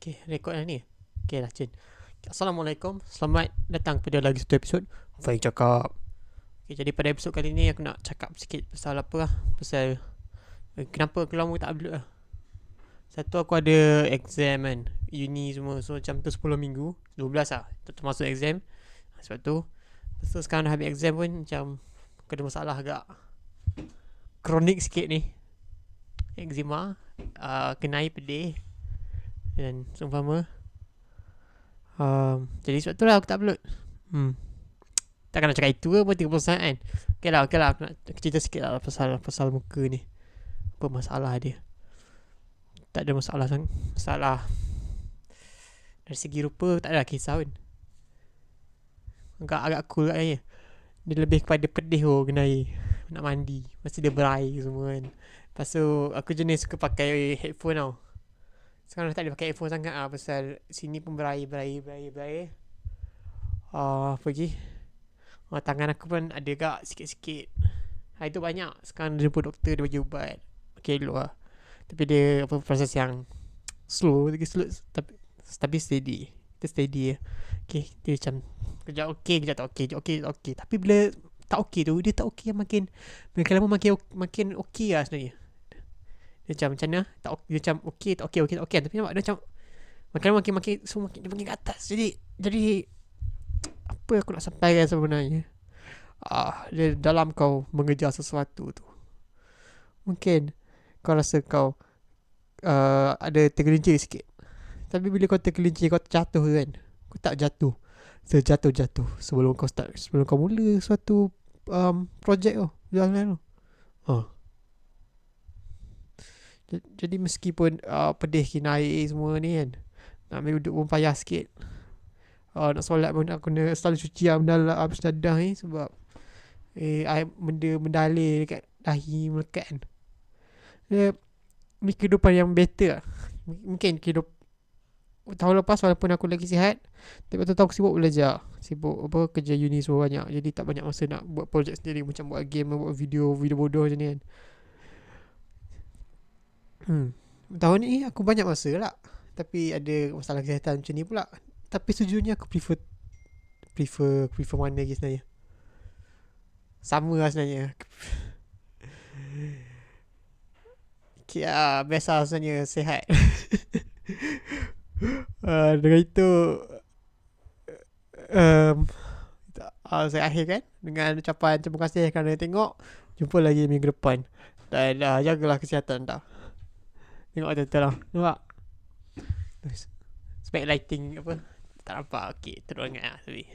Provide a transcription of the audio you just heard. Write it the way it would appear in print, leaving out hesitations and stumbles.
Okay, rekod dah ni. Okay dah, Cun. Assalamualaikum. Selamat datang pada lagi satu episod Faik Cakap. Okay, jadi pada episod kali ni aku nak cakap sikit pasal apa lah. Pasal kenapa aku lama tak upload lah. Satu, aku ada exam kan, uni semua. So macam tu 10 minggu 12 lah, termasuk exam. Sebab tu lepas tu sekarang dah habis exam pun macam aku ada masalah agak kronik sikit ni. Eczema, kenai pedih dan seumpama. Jadi sebab tu lah aku tak upload. Takkan nak cakap itu ke pun 30 saat kan. Okay lah aku nak cerita sikit lah pasal muka ni. Apa masalah dia. Tak ada masalah dari segi rupa tak ada kisah pun. Agak cool agaknya. Dia lebih kepada pedih kenai. Nak mandi mesti dia berai semua kan. Lepas tu aku jenis suka pakai headphone tau. Sekarang dah tak boleh pakai headphone sangat lah. Pasal sini pun berai. Apa lagi, tangan aku pun ada gak sikit-sikit. Hari tu banyak. Sekarang dia jumpa doktor, dia bagi ubat. Okay elok lah. Tapi dia proses yang slow tapi steady. Kita steady je. Okay, dia macam kejap okay, kejap tak okay, kejap okay. Tapi bila tak okay tu, dia tak okay makin lama makin okay lah sebenarnya. Dia macam mana tak okay, dia macam okay tak okay. Tapi nampak dia macam makin semua makin ke atas. Jadi apa aku nak sampaikan sebenarnya, dia dalam kau mengejar sesuatu tu, mungkin kau rasa kau ada tergelincir sikit. Tapi bila kau tergelincir, kau terjatuh kan. Kau tak jatuh sejatuh-jatuh sebelum kau mula suatu projek tu, jalan tu. Jadi meskipun pedih kinai semua ni kan, nak ambil duduk pun payah sikit. Nak solat pun aku kena selalu cuci dalam sedadah ni. Sebab benda mendalir dekat dahi melekat kan. Ni kehidupan yang better lah. Mungkin tahun lepas walaupun aku lagi sihat, tapi waktu tu aku sibuk belajar, sibuk kerja uni semua banyak. Jadi tak banyak masa nak buat projek sendiri, macam buat game, buat video bodoh macam ni kan. Tahun ni aku banyak masa lah, tapi ada masalah kesihatan macam ni pula. Tapi sejujurnya aku prefer mana lagi sebenarnya. Sama lah sebenarnya. Best lah sebenarnya, sihat. Dengan itu saya akhirkan dengan ucapan terima kasih kerana tengok. Jumpa lagi minggu depan. Dan jagalah kesihatan dah. Tengok betul lah. Nampak spek lighting apa tak nampak. Okay, terus ingat lah. Sorry.